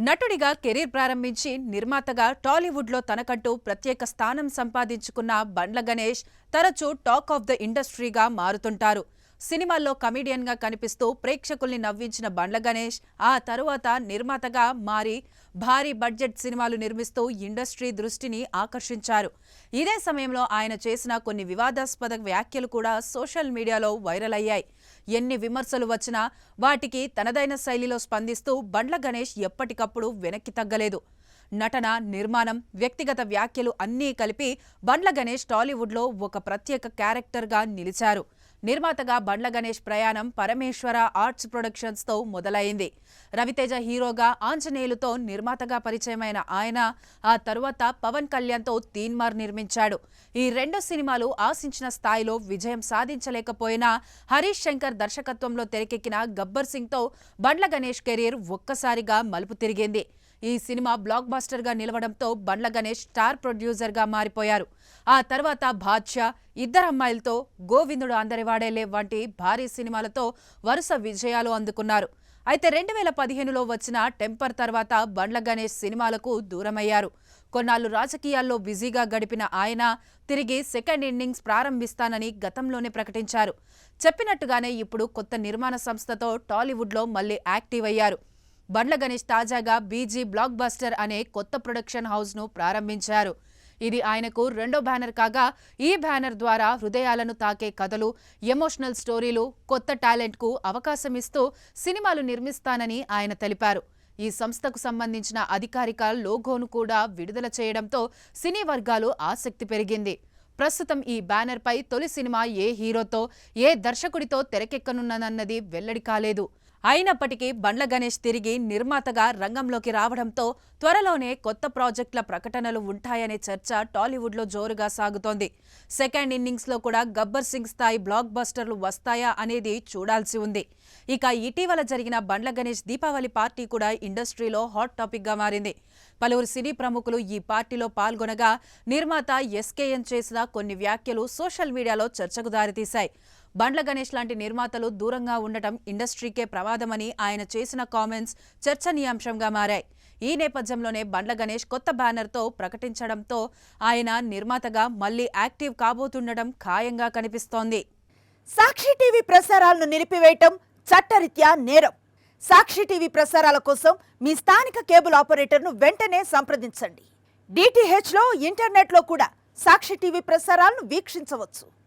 నటుడిగా కెరీర్ ప్రారంభించి నిర్మాతగా టాలీవుడ్లో తనకంటూ ప్రత్యేక స్థానం సంపాదించుకున్న బండ్ల గణేష్ తరచూ టాక్ ఆఫ్ ద ఇండస్ట్రీగా మారుతుంటారు. సినిమాల్లో కమెడియన్గా కనిపిస్తూ ప్రేక్షకుల్ని నవ్వించిన బండ్ల గణేష్ ఆ తరువాత నిర్మాతగా మారి భారీ బడ్జెట్ సినిమాలు నిర్మిస్తూ ఇండస్ట్రీ దృష్టిని ఆకర్షించారు. ఇదే సమయంలో ఆయన చేసిన కొన్ని వివాదాస్పద వ్యాఖ్యలు కూడా సోషల్ మీడియాలో వైరల్ అయ్యాయి. ఎన్ని విమర్శలు వచ్చినా వాటికి తనదైన శైలిలో స్పందిస్తూ బండ్ల గణేష్ ఎప్పటికప్పుడు వెనక్కి తగ్గలేదు. నటన, నిర్మాణం, వ్యక్తిగత వ్యాఖ్యలు అన్నీ కలిపి బండ్ల గణేష్ టాలీవుడ్లో ఒక ప్రత్యేక క్యారెక్టర్గా నిలిచారు. నిర్మాతగా బండ్ల గణేష్ ప్రయాణం పరమేశ్వర ఆర్ట్స్ ప్రొడక్షన్స్తో మొదలైంది. రవితేజ హీరోగా, ఆంజనేయులుతో నిర్మాతగా పరిచయమైన ఆయన ఆ తరువాత పవన్ కళ్యాణ్తో తీన్మార్ నిర్మించాడు. ఈ రెండు సినిమాలు ఆశించిన స్థాయిలో విజయం సాధించలేకపోయినా హరీష్ శంకర్ దర్శకత్వంలో తెరకెక్కిన గబ్బర్ సింగ్తో బండ్ల గణేష్ కెరీర్ ఒక్కసారిగా మలుపు తిరిగింది. ఈ cinema black బస్టర్గా నిలవడంతో Bandla Ganesh star ప్రొడ్యూసర్గా మారిపోయారు. ఆ తర్వాత బాద్షా, ఇద్దరమ్మాయిలతో, గోవిందుడు అందరివాడేలే వంటి భారీ సినిమాలతో వరుస విజయాలు అందుకున్నారు. అయితే 2015లో వచ్చిన టెంపర్ తర్వాత బండ్ల గణేష్ సినిమాలకు దూరమయ్యారు. కొన్నాళ్లు రాజకీయాల్లో బిజీగా గడిపిన ఆయన తిరిగి సెకండ్ ఇన్నింగ్స్ ప్రారంభిస్తానని గతంలోనే ప్రకటించారు. చెప్పినట్టుగానే ఇప్పుడు కొత్త నిర్మాణ సంస్థతో టాలీవుడ్లో మళ్లీ యాక్టివ్ అయ్యారు. బండ్ల గణేష్ తాజాగా బీజీ బ్లాక్ బస్టర్ అనే కొత్త ప్రొడక్షన్ హౌస్ను ప్రారంభించారు. ఇది ఆయనకు రెండో బ్యానర్ కాగా, ఈ బ్యానర్ ద్వారా హృదయాలను తాకే కథలు, ఎమోషనల్ స్టోరీలు, కొత్త టాలెంట్కు అవకాశమిస్తూ సినిమాలు నిర్మిస్తానని ఆయన తెలిపారు. ఈ సంస్థకు సంబంధించిన అధికారిక లోగోను కూడా విడుదల చేయడంతో సినీ వర్గాలు ఆసక్తి పెరిగింది. ప్రస్తుతం ఈ బ్యానర్పై తొలి సినిమా ఏ హీరోతో, ఏ దర్శకుడితో తెరకెక్కనున్నదన్నది వెల్లడి కాలేదు. అయినప్పటికీ బండ్ల గణేష్ తిరిగి నిర్మాతగా రంగంలోకి రావడంతో త్వరలోనే కొత్త ప్రాజెక్టుల ప్రకటనలు ఉంటాయనే చర్చ టాలీవుడ్లో జోరుగా సాగుతోంది. సెకండ్ ఇన్నింగ్స్లో కూడా గబ్బర్ సింగ్ స్థాయి బ్లాక్ బస్టర్లు వస్తాయా అనేది చూడాల్సి ఉంది. ఇక ఇటీవల జరిగిన బండ్ల గణేష్ దీపావళి పార్టీ కూడా ఇండస్ట్రీలో హాట్ టాపిక్గా మారింది. పలువురు సినీ ప్రముఖులు ఈ పార్టీలో పాల్గొనగా నిర్మాత ఎస్కేఎన్ చేసిన కొన్ని వ్యాఖ్యలు సోషల్ మీడియాలో చర్చకు దారితీశాయి. బండ్ల గణేష్ లాంటి నిర్మాతలు దూరంగా ఉండటం ఇండస్ట్రీకే ప్రమాదమని ఆయన చేసిన కామెంట్స్ చర్చనీయాంశంగా మారాయి. ఈ నేపథ్యంలోనే బండ్ల గణేష్ కొత్త బ్యానర్తో ప్రకటించడంతో ఆయన నిర్మాతగా మళ్లీ యాక్టివ్ కాబోతుండటం ఖాయంగా కనిపిస్తోంది. సాక్షి టీవీ ప్రసారాలను నిలిపివేయటం చట్టరీత్యా నేరం. సాక్షి టీవీ ప్రసారాల కోసం మీ స్థానిక కేబుల్ ఆపరేటర్ను వెంటనే సంప్రదించండి. DTHలో, ఇంటర్నెట్లో కూడా సాక్షి టీవీ ప్రసారాలను వీక్షించవచ్చు.